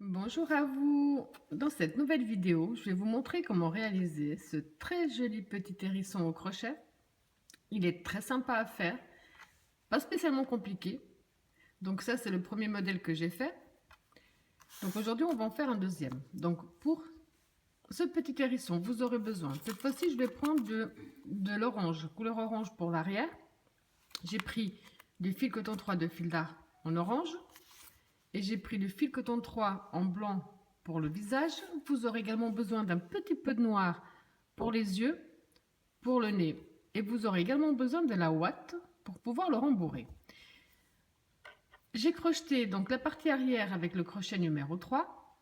Bonjour à vous. Dans cette nouvelle vidéo, je vais vous montrer comment réaliser ce très joli petit hérisson au crochet. Il est très sympa à faire, pas spécialement compliqué. Donc ça, c'est le premier modèle que j'ai fait. Donc aujourd'hui, on va en faire un deuxième. Donc pour ce petit hérisson, vous aurez besoin, cette fois-ci, je vais prendre de l'orange, couleur orange pour l'arrière. J'ai pris du fil coton 3 de fil d'art en orange. Et j'ai pris le fil coton 3 en blanc pour le visage. Vous aurez également besoin d'un petit peu de noir pour les yeux, pour le nez. Et vous aurez également besoin de la ouate pour pouvoir le rembourrer. J'ai crocheté donc la partie arrière avec le crochet numéro 3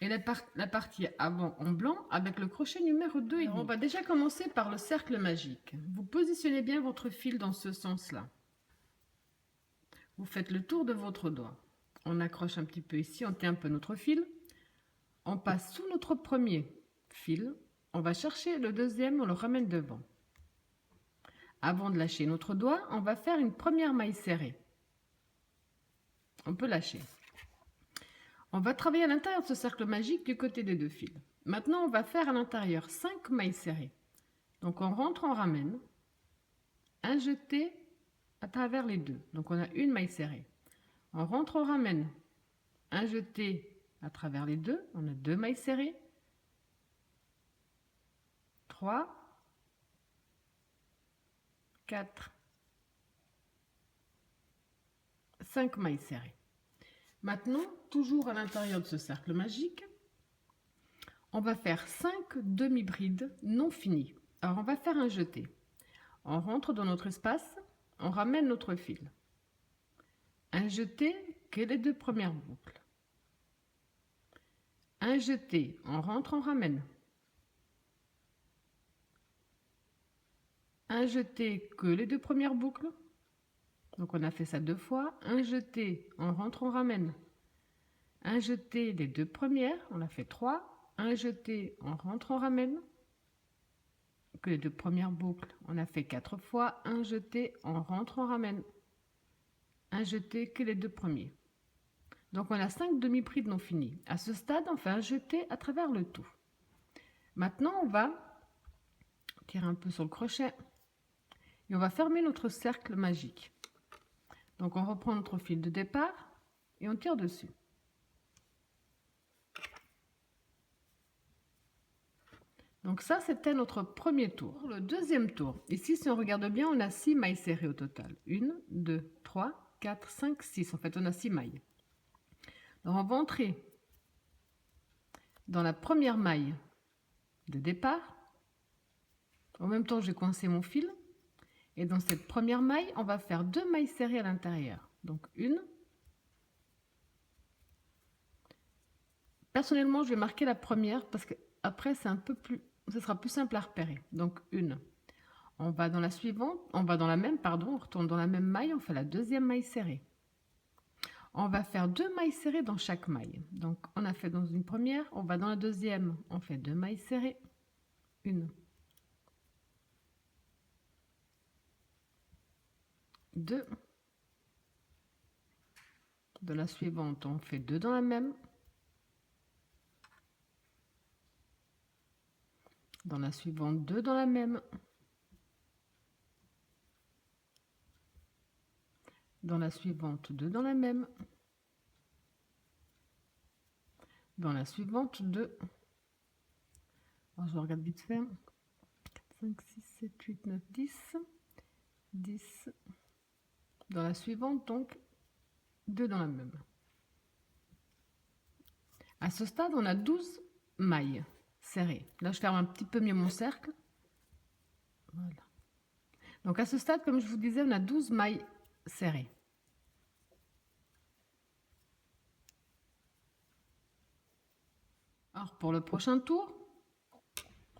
et la partie avant en blanc avec le crochet numéro 2. Alors on va déjà commencer par le cercle magique. Vous positionnez bien votre fil dans ce sens-là. Vous faites le tour de votre doigt. On accroche un petit peu ici, on tient un peu notre fil. On passe sous notre premier fil. On va chercher le deuxième, on le ramène devant. Avant de lâcher notre doigt, on va faire une première maille serrée. On peut lâcher. On va travailler à l'intérieur de ce cercle magique du côté des deux fils. Maintenant, on va faire à l'intérieur 5 mailles serrées. Donc on rentre, on ramène. Un jeté à travers les deux. Donc on a une maille serrée. On rentre, on ramène. Un jeté à travers les deux. On a 2 mailles serrées. 3, 4, 5 mailles serrées. Maintenant, toujours à l'intérieur de ce cercle magique, on va faire 5 demi-brides non finies. Alors on va faire un jeté. On rentre dans notre espace, on ramène notre fil. Un jeté que les 2 premières boucles. Un jeté, on rentre, on ramène. Un jeté que les 2 premières boucles. Donc on a fait ça 2 fois. Un jeté, on rentre, on ramène. Un jeté des 2 premières, on a fait 3. Un jeté, on rentre, on ramène. Que les 2 premières boucles, on a fait 4 fois. Un jeté, on rentre, on ramène. Un jeté que les 2 premiers. Donc on a 5 demi-brides non finies. À ce stade, on fait un jeté à travers le tout. Maintenant, on va tirer un peu sur le crochet et on va fermer notre cercle magique. Donc on reprend notre fil de départ et on tire dessus. Donc ça, c'était notre premier tour. Pour le deuxième tour, ici, si on regarde bien, on a 6 mailles serrées au total. 1, 2, 3, 4, 5, 6. En fait, on a 6 mailles. Donc on va entrer dans la première maille de départ. En même temps, j'ai coincé mon fil. Et dans cette première maille, on va faire 2 mailles serrées à l'intérieur. Donc une. Personnellement, je vais marquer la première parce que après, c'est un peu plus, ce sera plus simple à repérer. Donc une. On va dans la suivante, on va dans la même, pardon, on retourne dans la même maille, on fait la deuxième maille serrée. On va faire 2 mailles serrées dans chaque maille. Donc on a fait dans une première, on va dans la deuxième, on fait 2 mailles serrées. Une. 2. Dans la suivante, on fait 2 dans la même. Dans la suivante, 2 dans la même. Dans la suivante, 2 dans la même. Dans la suivante, 2. Alors, je regarde vite fait. 4, 5, 6, 7, 8, 9, 10. 10. Dans la suivante, donc, 2 dans la même. À ce stade, on a 12 mailles serrées. Là, je ferme un petit peu mieux mon cercle. Voilà. Donc, à ce stade, comme je vous disais, on a 12 mailles serrées. Alors, pour le prochain tour,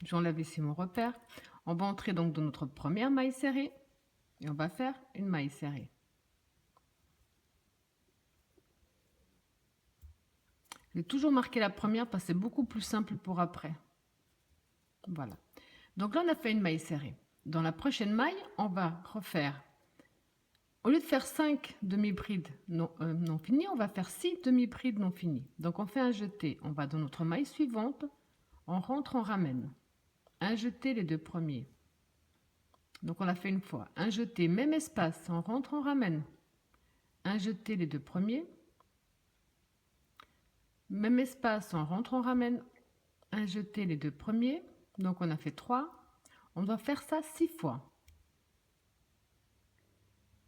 j'enlève ici mon repère. On va entrer donc dans notre première maille serrée et on va faire une maille serrée. J'ai toujours marqué la première parce que c'est beaucoup plus simple pour après. Voilà. Donc là, on a fait une maille serrée. Dans la prochaine maille, on va refaire Au lieu de faire 5 demi-brides non finies, on va faire 6 demi-brides non finies. Donc on fait un jeté, on va dans notre maille suivante, on rentre, on ramène. Un jeté les deux premiers. Donc on l'a fait une fois. Un jeté, même espace, on rentre, on ramène. Un jeté les deux premiers. Même espace, on rentre, on ramène. Un jeté les deux premiers. Donc on a fait 3. On doit faire ça 6 fois.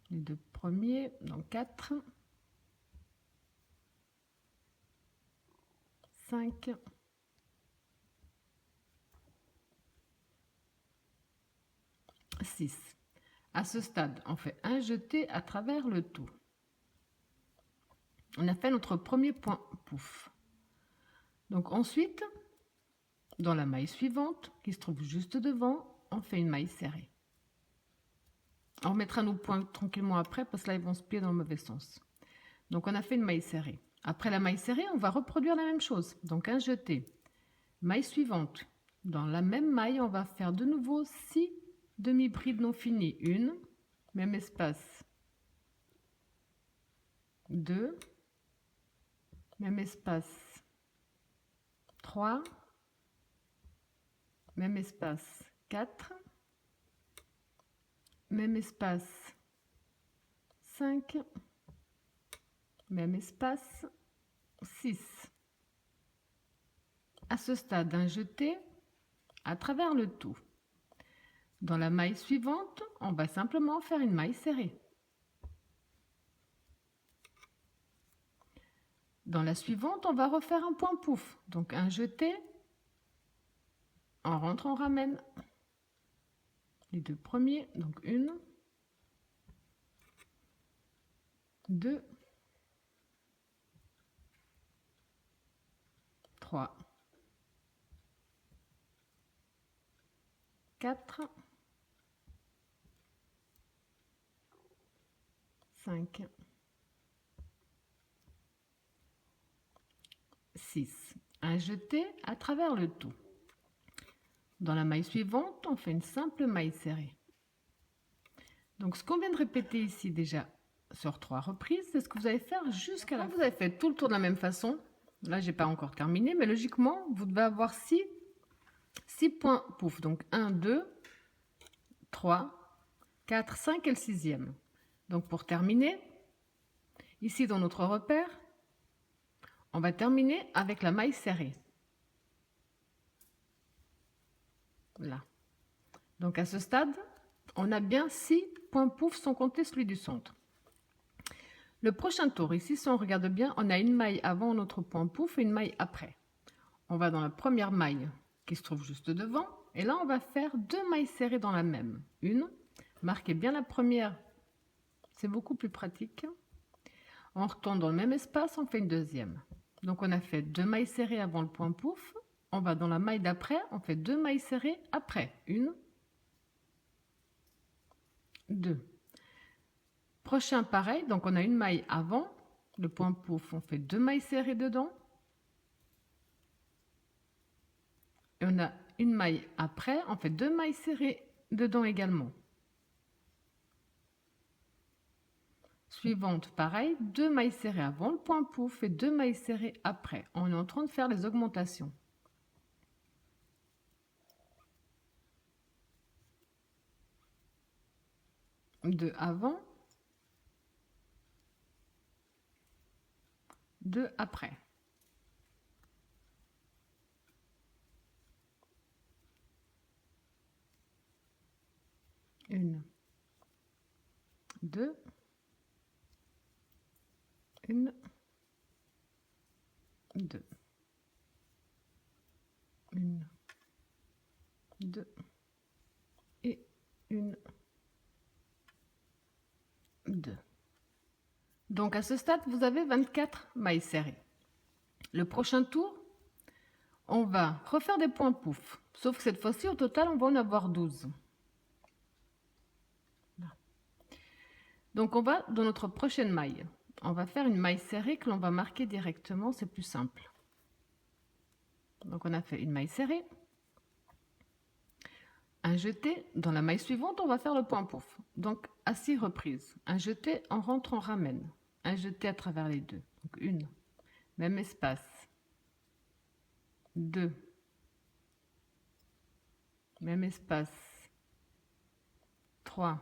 Les deux premiers, donc 4, 5, 6. À ce stade, on fait un jeté à travers le tout. On a fait notre premier point pouf. Donc ensuite, dans la maille suivante, qui se trouve juste devant, on fait une maille serrée. On remettra nos points tranquillement après parce que là ils vont se plier dans le mauvais sens. Donc on a fait une maille serrée. Après la maille serrée, on va reproduire la même chose. Donc un jeté. Maille suivante. Dans la même maille, on va faire de nouveau 6 demi-brides non finies. Une, même espace. 2, même espace. 3, même espace. 4, même espace. 5, même espace. 6. À ce stade, un jeté à travers le tout. Dans la maille suivante, on va simplement faire une maille serrée. Dans la suivante, on va refaire un point pouf. Donc un jeté, on rentre, on ramène les deux premiers. Donc 1, 2, 3, 4, 5, 6. Un jeté à travers le tout. Dans la maille suivante, on fait une simple maille serrée. Donc ce qu'on vient de répéter ici déjà sur 3 reprises, c'est ce que vous allez faire jusqu'à la fin. Vous avez fait tout le tour de la même façon. Là, j'ai pas encore terminé, mais logiquement, vous devez avoir 6 points pouf. Donc 1, 2, 3, 4, 5 et le 6e. Donc pour terminer, ici dans notre repère, on va terminer avec la maille serrée. Là. Donc à ce stade, on a bien 6 points pouf sans compter celui du centre. Le prochain tour, ici, si on regarde bien, on a une maille avant notre point pouf et une maille après. On va dans la première maille qui se trouve juste devant. Et là, on va faire 2 mailles serrées dans la même. Une, marquez bien la première, c'est beaucoup plus pratique. On retourne dans le même espace, on fait une deuxième. Donc on a fait 2 mailles serrées avant le point pouf. On va dans la maille d'après, on fait 2 mailles serrées après. 1, 2. Prochain pareil, donc on a une maille avant, le point pouf, on fait 2 mailles serrées dedans. Et on a une maille après, on fait 2 mailles serrées dedans également. Suivante, pareil, 2 mailles serrées avant le point pouf et 2 mailles serrées après. On est en train de faire les augmentations. 2 avant, 2 après. Une, 2, une, 2, une, 2 et une, 2. Donc à ce stade, vous avez 24 mailles serrées. Le prochain tour, on va refaire des points pouf. Sauf que cette fois-ci, au total, on va en avoir 12. Là. Donc on va dans notre prochaine maille. On va faire une maille serrée que l'on va marquer directement, c'est plus simple. Donc on a fait une maille serrée, un un jeté. Dans la maille suivante, on va faire le point pouf. Donc, à 6 reprises. Un jeté, on rentre, on ramène. Un jeté à travers les deux. Donc, une. Même espace. 2. Même espace. 3.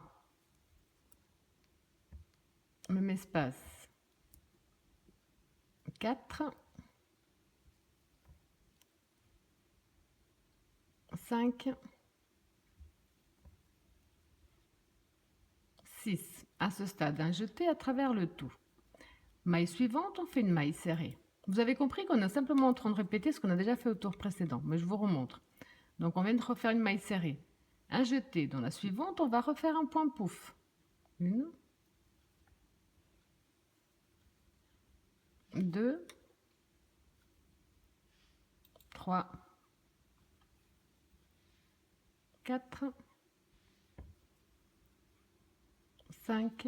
Même espace. 4. 5. 6. À ce stade, un jeté à travers le tout. Maille suivante, on fait une maille serrée. Vous avez compris qu'on est simplement en train de répéter ce qu'on a déjà fait au tour précédent, mais je vous remontre. Donc on vient de refaire une maille serrée. Un jeté. Dans la suivante, on va refaire un point pouf. 1, 2, 3, 4, 5,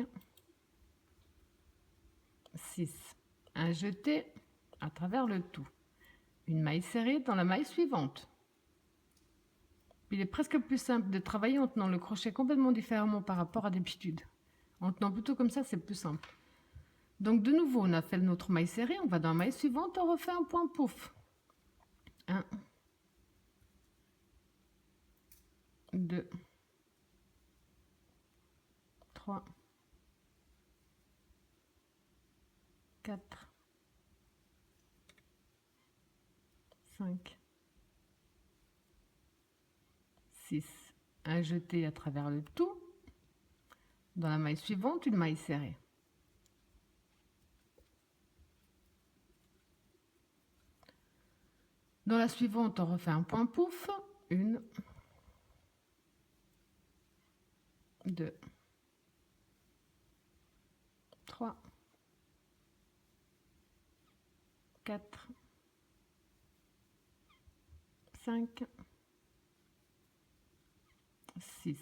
6. Un jeté à travers le tout. Une maille serrée dans la maille suivante. Il est presque plus simple de travailler en tenant le crochet complètement différemment par rapport à d'habitude. En tenant plutôt comme ça, c'est plus simple. Donc de nouveau, on a fait notre maille serrée, on va dans la maille suivante, on refait un point pouf. 1, 2, 3, 4, 5, 6. Un jeté à travers le tout. Dans la maille suivante, une maille serrée. Dans la suivante, on refait un point pouf. 1, 2, 3, 4, 5, 6.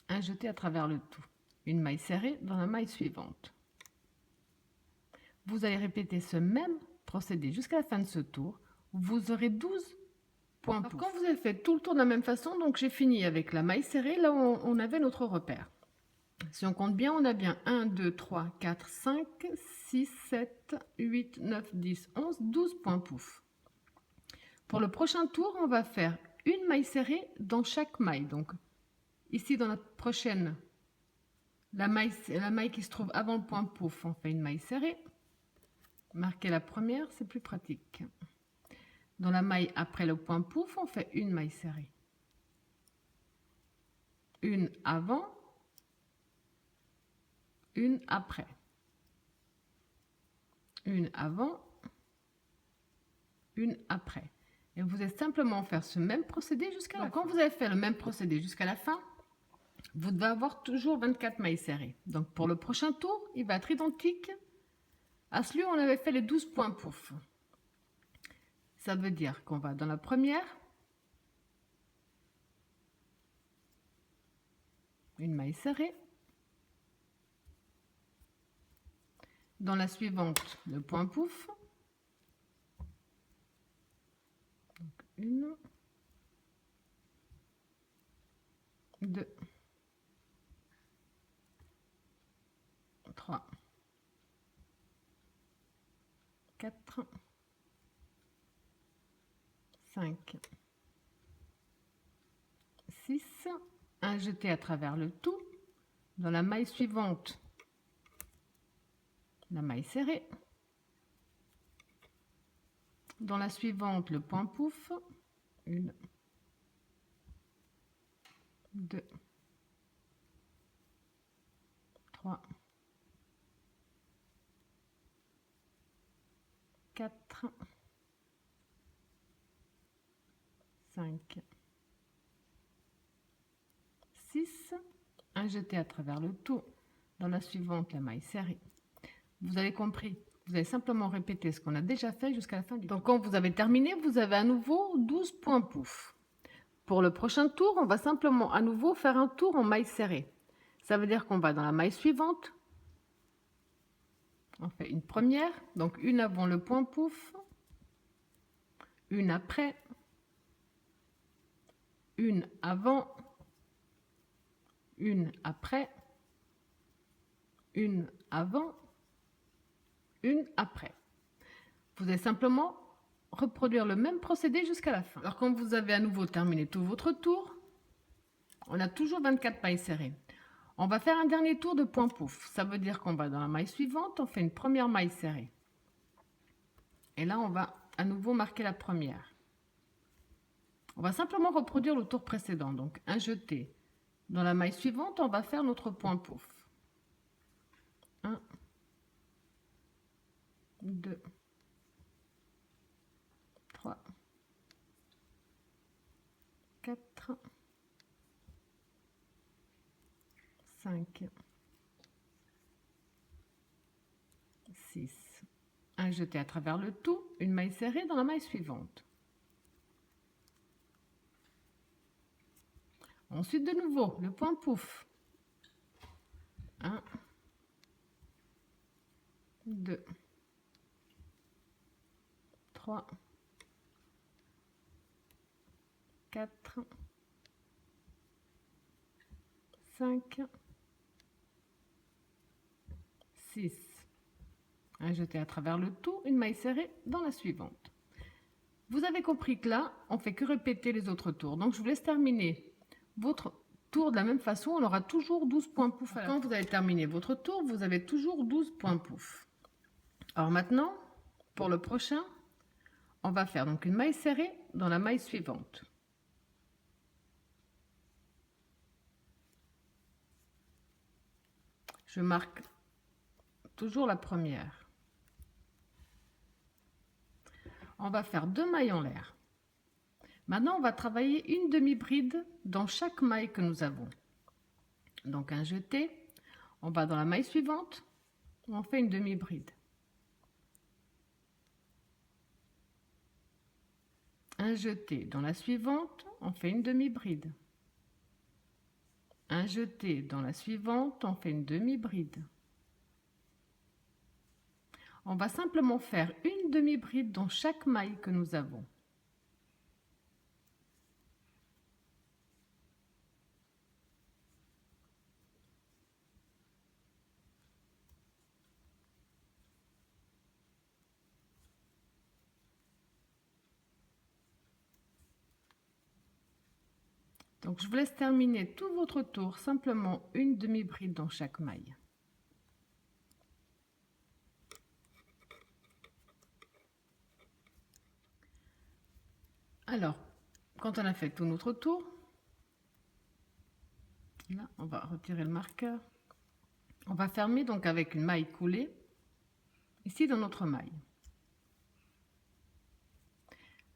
Un jeté à travers le tout. Une maille serrée dans la maille suivante. Vous allez répéter ce même procédé jusqu'à la fin de ce tour. Vous aurez 12 points pouf. Quand vous avez fait tout le tour de la même façon, donc j'ai fini avec la maille serrée, là où on avait notre repère. Si on compte bien, on a bien 1, 2, 3, 4, 5, 6, 7, 8, 9, 10, 11, 12 points pouf. Pour le prochain tour, on va faire une maille serrée dans chaque maille. Donc ici dans la prochaine, la maille qui se trouve avant le point pouf, on fait une maille serrée. Marquer la première, c'est plus pratique. Dans la maille après le point pouf, on fait une maille serrée. Une avant, une après. Une avant, une après. Et vous allez simplement faire ce même procédé jusqu'à la fin. Quand vous avez fait le même procédé jusqu'à la fin, vous devez avoir toujours 24 mailles serrées. Donc pour le prochain tour, il va être identique à celui où on avait fait les 12 points pouf. Ça veut dire qu'on va dans la première, une maille serrée. Dans la suivante, le point pouf. Donc 1, 2, 3, 4, 5, 6, un jeté à travers le tout. Dans la maille suivante, la maille serrée. Dans la suivante, le point pouf. 1, 2, 3, 4, 5, 6, un jeté à travers le tout. Dans la suivante, la maille serrée. Vous avez compris, vous allez simplement répéter ce qu'on a déjà fait jusqu'à la fin du tour. Donc quand vous avez terminé, vous avez à nouveau 12 points pouf. Pour le prochain tour, on va simplement à nouveau faire un tour en maille serrée. Ça veut dire qu'on va dans la maille suivante. On fait une première, donc une avant le point pouf, une après, une avant, une après, une avant, une après. Vous allez simplement reproduire le même procédé jusqu'à la fin. Alors quand vous avez à nouveau terminé tout votre tour, on a toujours 24 mailles serrées. On va faire un dernier tour de point pouf. Ça veut dire qu'on va dans la maille suivante, on fait une première maille serrée. Et là, on va à nouveau marquer la première. On va simplement reproduire le tour précédent. Donc, un jeté. Dans la maille suivante, on va faire notre point pouf. 1, 2, 3, 4, 5, 6. Un jeté à travers le tout, une maille serrée dans la maille suivante. Ensuite, de nouveau, le point pouf. 1, 2, 3, 4, 5, 6. Un jeté à travers le tout, une maille serrée dans la suivante. Vous avez compris que là, on fait que répéter les autres tours. Donc, je vous laisse terminer votre tour de la même façon. On aura toujours 12 points pouf. Quand vous avez terminé votre tour, vous avez toujours 12 points pouf. Alors maintenant, pour le prochain, on va faire donc une maille serrée dans la maille suivante. Je marque toujours la première. On va faire 2 mailles en l'air. Maintenant, on va travailler une demi-bride dans chaque maille que nous avons. Donc un jeté, on va dans la maille suivante, on fait une demi-bride. Un jeté dans la suivante, on fait une demi-bride. Un jeté dans la suivante, on fait une demi-bride. On va simplement faire une demi-bride dans chaque maille que nous avons. Donc je vous laisse terminer tout votre tour, simplement une demi-bride dans chaque maille. Alors, quand on a fait tout notre tour, là, on va retirer le marqueur. On va fermer donc avec une maille coulée, ici dans notre maille.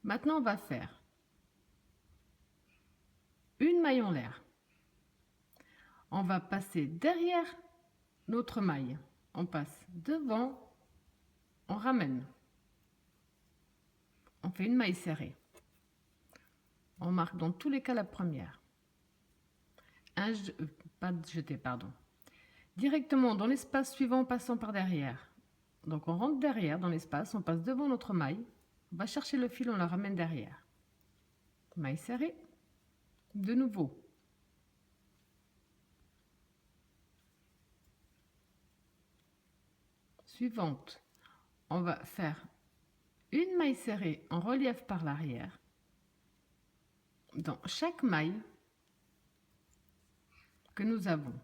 Maintenant, on va faire une maille en l'air. On va passer derrière notre maille. On passe devant, on ramène. On fait une maille serrée. On marque dans tous les cas la première. Pas de jeté, pardon. Directement dans l'espace suivant, passant par derrière. Donc on rentre derrière dans l'espace, on passe devant notre maille, on va chercher le fil, on la ramène derrière. Maille serrée. De nouveau. Suivante. On va faire une maille serrée en relief par l'arrière. Dans chaque maille que nous avons.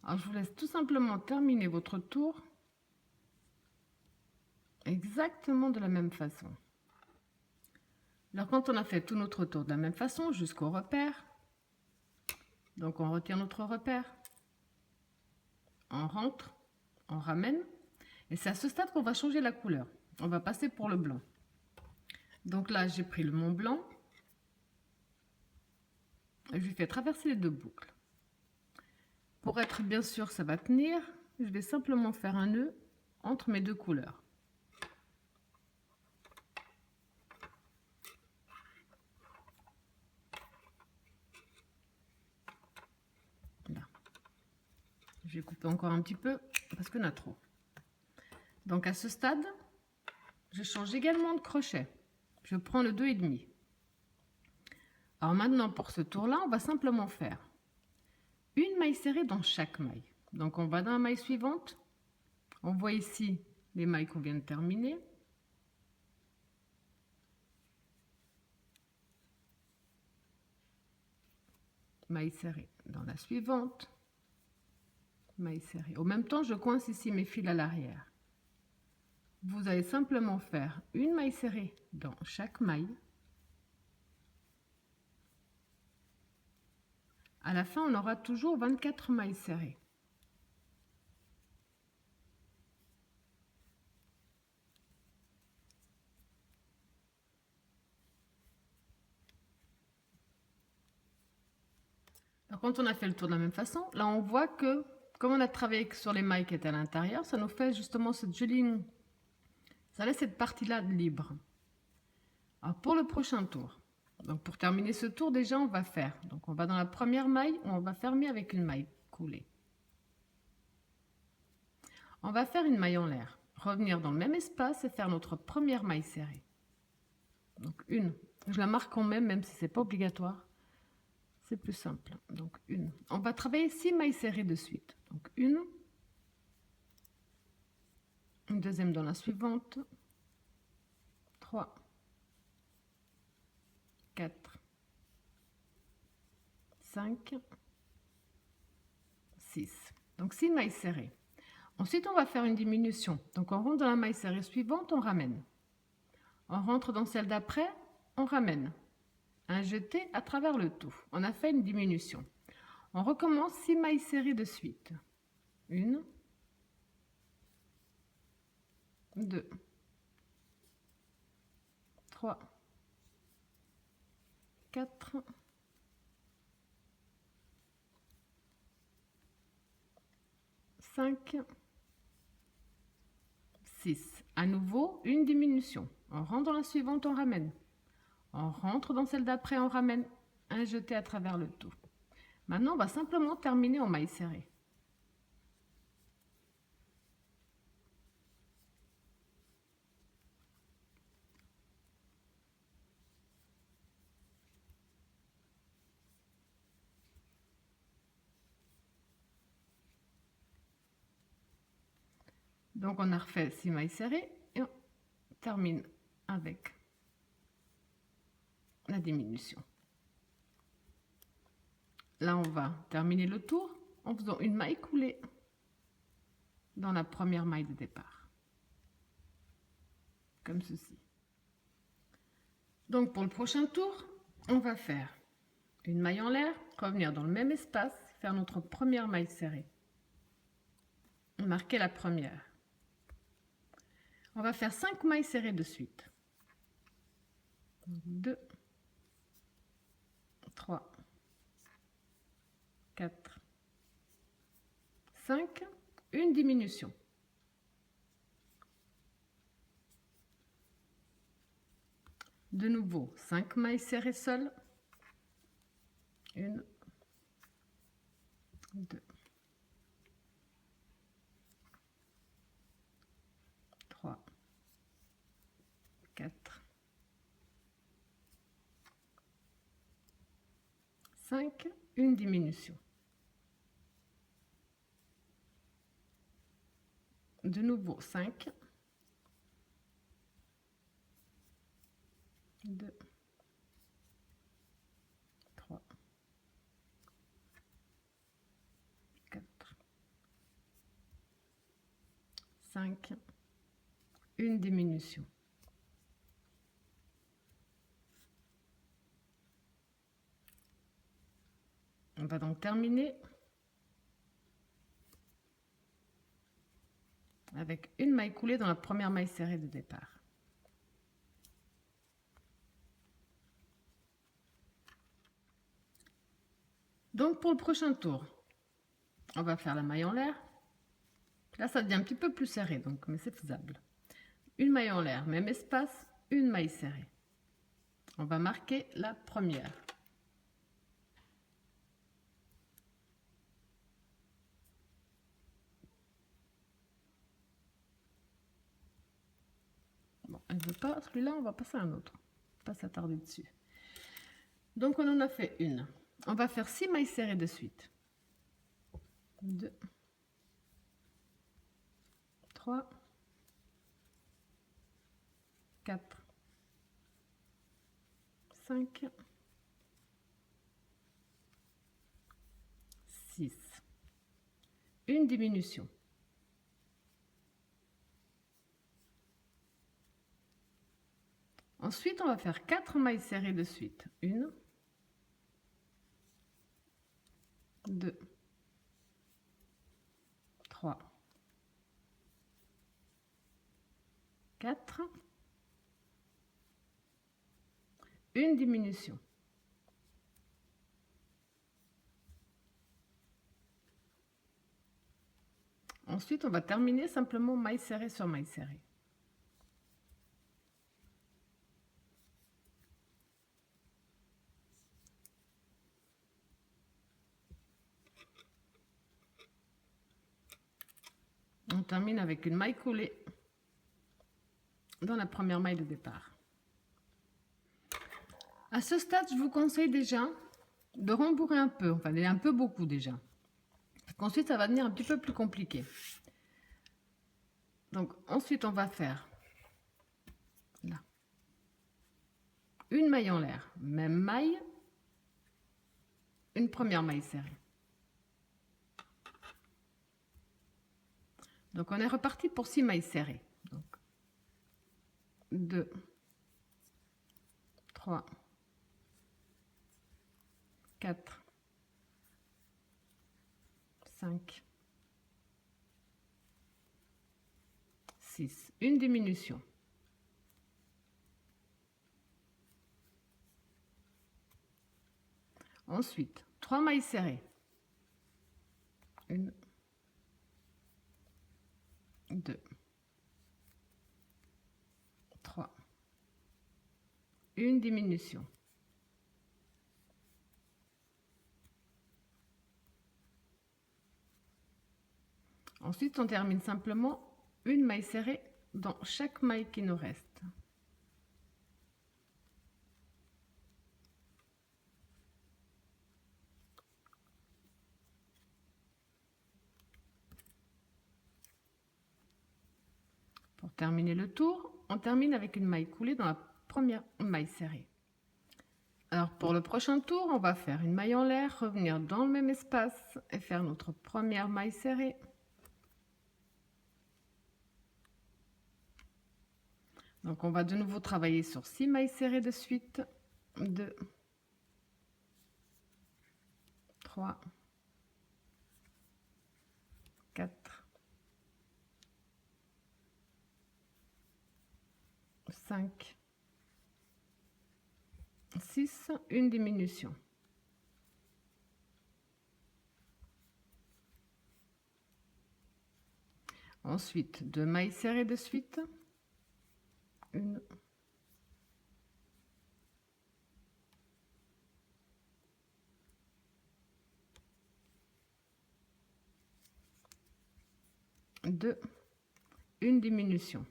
Alors, je vous laisse tout simplement terminer votre tour exactement de la même façon. Alors, quand on a fait tout notre tour de la même façon jusqu'au repère, donc on retire notre repère, on rentre, on ramène, et c'est à ce stade qu'on va changer la couleur. On va passer pour le blanc. Donc là, j'ai pris mon blanc. je lui fais traverser les 2 boucles. Pour être bien sûr ça va tenir, je vais simplement faire un nœud entre mes 2 couleurs. Là. Je vais couper encore un petit peu parce qu'on a trop. Donc à ce stade, je change également de crochet. Je prends le 2,5. Alors maintenant pour ce tour là, on va simplement faire une maille serrée dans chaque maille. Donc on va dans la maille suivante, on voit ici les mailles qu'on vient de terminer. Maille serrée dans la suivante, maille serrée. Au même temps, je coince ici mes fils à l'arrière. Vous allez simplement faire une maille serrée dans chaque maille. À la fin, on aura toujours 24 mailles serrées. Alors, quand on a fait le tour de la même façon, là on voit que, comme on a travaillé sur les mailles qui étaient à l'intérieur, ça nous fait justement cette jolie... Ça laisse cette partie-là libre. Alors, pour le prochain tour, donc pour terminer ce tour, déjà on va faire, donc on va dans la première maille, où on va fermer avec une maille coulée. On va faire une maille en l'air, revenir dans le même espace et faire notre première maille serrée. Donc une, je la marque quand même si c'est pas obligatoire, c'est plus simple. Donc une, on va travailler 6 mailles serrées de suite. Donc une deuxième dans la suivante, 3, 4, 5, 6. Donc 6 mailles serrées. Ensuite, on va faire une diminution. Donc on rentre dans la maille serrée suivante, on ramène. On rentre dans celle d'après, on ramène. Un jeté à travers le tout. On a fait une diminution. On recommence 6 mailles serrées de suite. 1, 2, 3, 4, 5, 6. À nouveau, une diminution. On rentre dans la suivante, on ramène. On rentre dans celle d'après, on ramène. Un jeté à travers le tout. Maintenant, on va simplement terminer en maille serrée. Donc on a refait 6 mailles serrées et on termine avec la diminution. Là on va terminer le tour en faisant une maille coulée dans la première maille de départ. Comme ceci. Donc pour le prochain tour, on va faire une maille en l'air, revenir dans le même espace, faire notre première maille serrée. Marquer la première. On va faire 5 mailles serrées de suite. 2, 3, 4, 5, une diminution. De nouveau, 5 mailles serrées seules. 1, 2, 3, 4, 5, une diminution. De nouveau 5, 2, 3, 4, 5, une diminution. On va donc terminer avec une maille coulée dans la première maille serrée de départ. Donc pour le prochain tour, on va faire la maille en l'air. Là, ça devient un petit peu plus serré, donc, mais c'est faisable. Une maille en l'air, même espace, une maille serrée. On va marquer la première. Bon, elle ne veut pas, celui-là, on va passer à un autre. Pas s'attarder dessus. Donc, on en a fait une. On va faire 6 mailles serrées de suite. 2, 3, 4, 5, 6. Une diminution. Ensuite, on va faire 4 mailles serrées de suite. 1, 2, 3, 4. Une diminution. Ensuite, on va terminer simplement maille serrée sur maille serrée. On termine avec une maille coulée dans la première maille de départ. À ce stade, je vous conseille déjà de rembourrer un peu, enfin un peu beaucoup déjà. Parce qu'ensuite, ça va devenir un petit peu plus compliqué. Donc ensuite, on va faire là une maille en l'air, même maille, une première maille serrée. Donc on est reparti pour 6 mailles serrées. Donc 2, 3, 4, 5, 6. Une diminution. Ensuite, 3 mailles serrées. 1, 2, 3. Une diminution. Ensuite, on termine simplement une maille serrée dans chaque maille qui nous reste. Pour terminer le tour, on termine avec une maille coulée dans la première maille serrée. Alors pour le prochain tour, on va faire une maille en l'air, revenir dans le même espace et faire notre première maille serrée. Donc on va de nouveau travailler sur 6 mailles serrées de suite. 2, 3, 4, 5, 6, une diminution. Ensuite, 2 mailles serrées de suite. 1, 2, une diminution.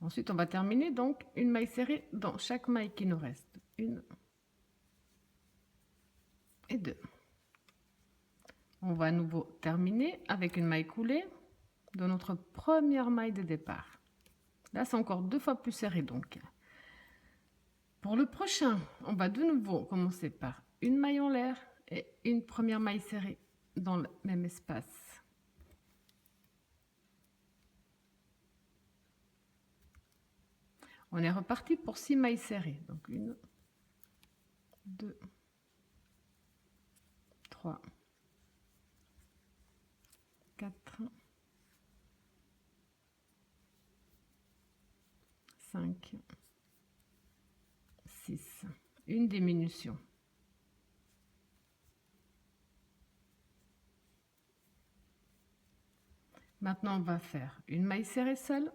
Ensuite, on va terminer donc une maille serrée dans chaque maille qui nous reste. 1 et 2. On va à nouveau terminer avec une maille coulée dans notre première maille de départ. Là, c'est encore 2 fois plus serré donc. Pour le prochain, on va de nouveau commencer par une maille en l'air et une première maille serrée dans le même espace. On est reparti pour 6 mailles serrées. Donc 1, 2, 3, 4, 5, 6, une diminution. Maintenant, on va faire une maille serrée seule,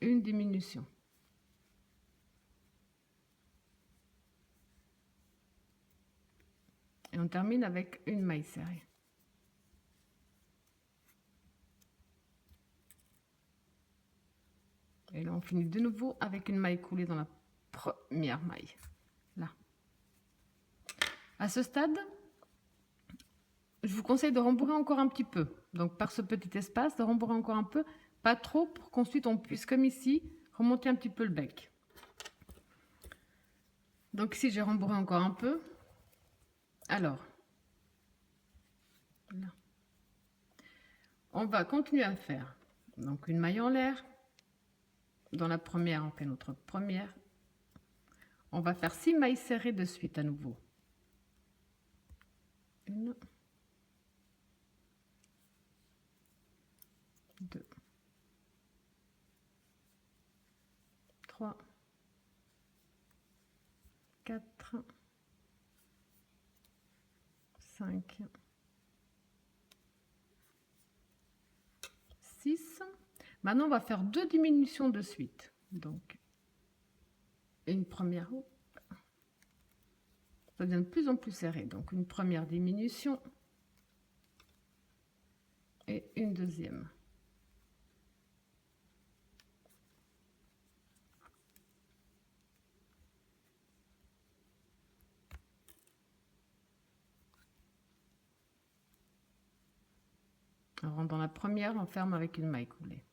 une diminution. Et on termine avec une maille serrée. Et là, on finit de nouveau avec une maille coulée dans la première maille. Là. À ce stade, je vous conseille de rembourrer encore un petit peu. Donc, par ce petit espace, de rembourrer encore un peu. Pas trop pour qu'ensuite on puisse, comme ici, remonter un petit peu le bec. Donc ici, j'ai rembourré encore un peu. Alors, là. On va continuer à faire donc une maille en l'air. Dans la première, on fait notre première. On va faire 6 mailles serrées de suite à nouveau. 1, 2, 3, 4, 5, 6. Maintenant, on va faire 2 diminutions de suite. Donc, une première, ça devient de plus en plus serré. Donc, une première diminution et une deuxième. On rentre dans la première, on ferme avec une maille coulée.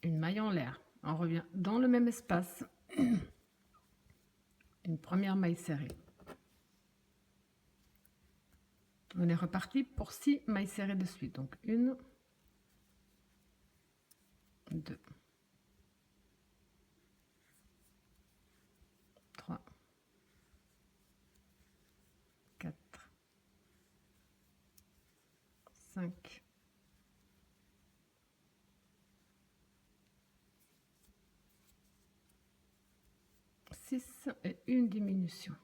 Une maille en l'air. On revient dans le même espace. Une première maille serrée. On est reparti pour 6 mailles serrées de suite. Donc 1, 2, 3, 4, 5, 6 et une diminution.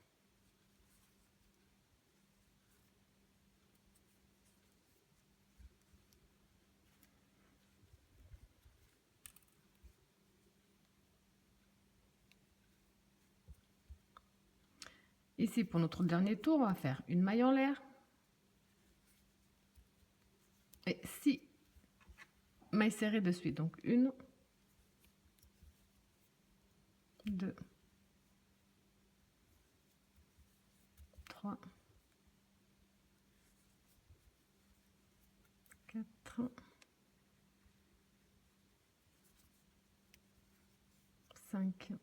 Ici, pour notre dernier tour, on va faire une maille en l'air et 6 mailles serrées de suite. Donc 1, 2, 3, 4, 5,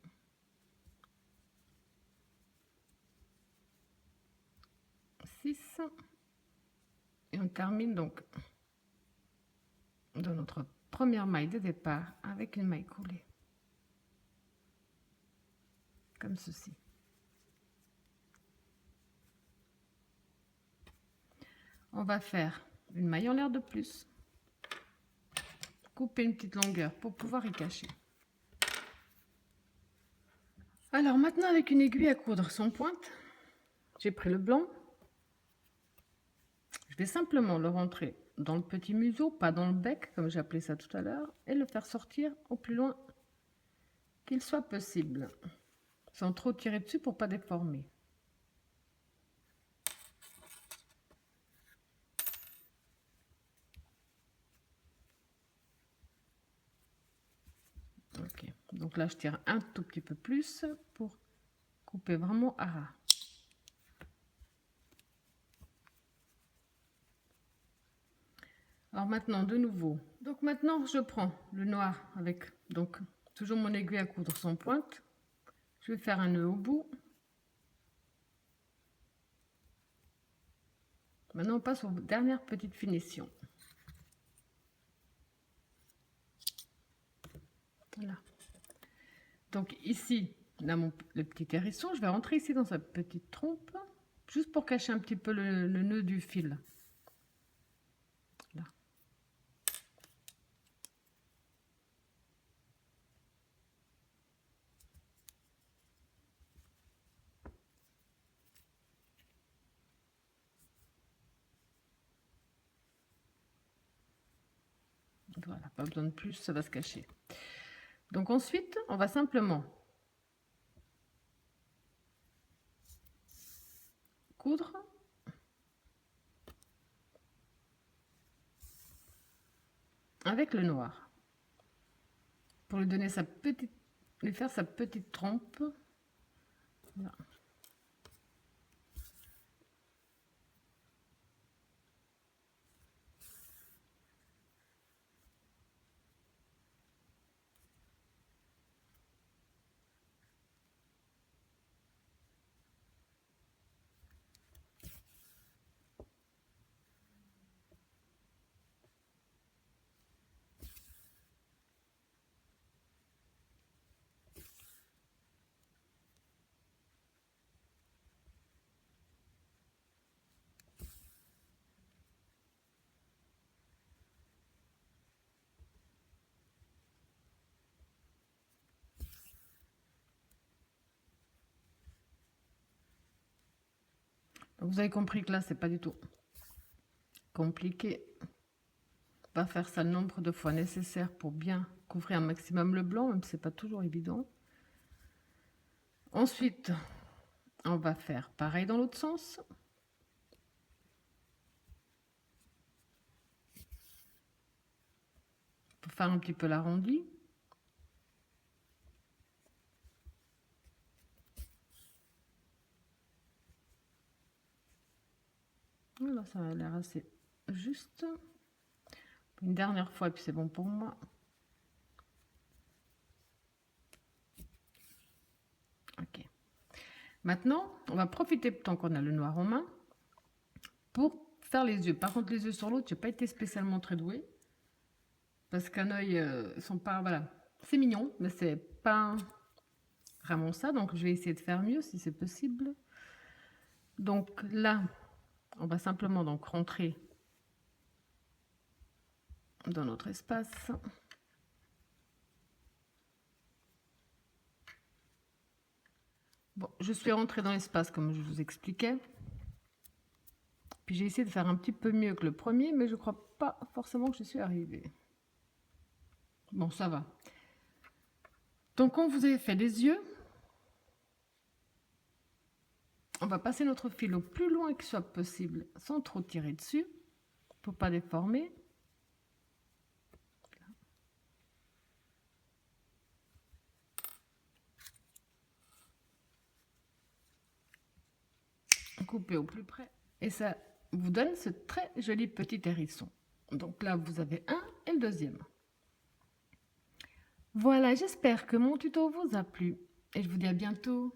6 et on termine donc dans notre première maille de départ avec une maille coulée. Comme ceci. On va faire une maille en l'air de plus, couper une petite longueur pour pouvoir y cacher. Alors maintenant, avec une aiguille à coudre sans pointe, j'ai pris le blanc. Je vais simplement le rentrer dans le petit museau, pas dans le bec comme j'ai appelé ça tout à l'heure, et le faire sortir au plus loin qu'il soit possible, sans trop tirer dessus pour pas déformer. Ok, donc là je tire un tout petit peu plus pour couper vraiment à ras. Alors maintenant de nouveau, donc maintenant je prends le noir avec donc toujours mon aiguille à coudre sans pointe. Je vais faire un nœud au bout. Maintenant on passe aux dernières petites finitions. Voilà. Donc ici, là le petit hérisson, je vais rentrer ici dans sa petite trompe, juste pour cacher un petit peu le nœud du fil. Là. Voilà, pas besoin de plus, ça va se cacher. Donc ensuite, on va simplement coudre avec le noir pour lui donner lui faire sa petite trompe. Voilà. Vous avez compris que là, c'est pas du tout compliqué. On va faire ça le nombre de fois nécessaire pour bien couvrir un maximum le blanc, même si c'est pas toujours évident. Ensuite, on va faire pareil dans l'autre sens. Pour faire un petit peu l'arrondi. Voilà, ça a l'air assez juste. Une dernière fois, et puis c'est bon pour moi. Ok. Maintenant, on va profiter tant qu'on a le noir en main pour faire les yeux. Par contre, les yeux sur l'autre, j'ai pas été spécialement très douée. Parce qu'un œil, sont pas... Voilà, c'est mignon, mais c'est pas vraiment ça. Donc, je vais essayer de faire mieux si c'est possible. Donc là, on va simplement donc rentrer dans notre espace. Bon, je suis rentrée dans l'espace comme je vous expliquais. Puis j'ai essayé de faire un petit peu mieux que le premier, mais je crois pas forcément que je suis arrivée. Bon, ça va. Donc, quand vous avez fait les yeux, on va passer notre fil au plus loin que soit possible, sans trop tirer dessus, pour pas déformer. Couper au plus près. Et ça vous donne ce très joli petit hérisson. Donc là, vous avez un et le deuxième. Voilà, j'espère que mon tuto vous a plu. Et je vous dis à bientôt.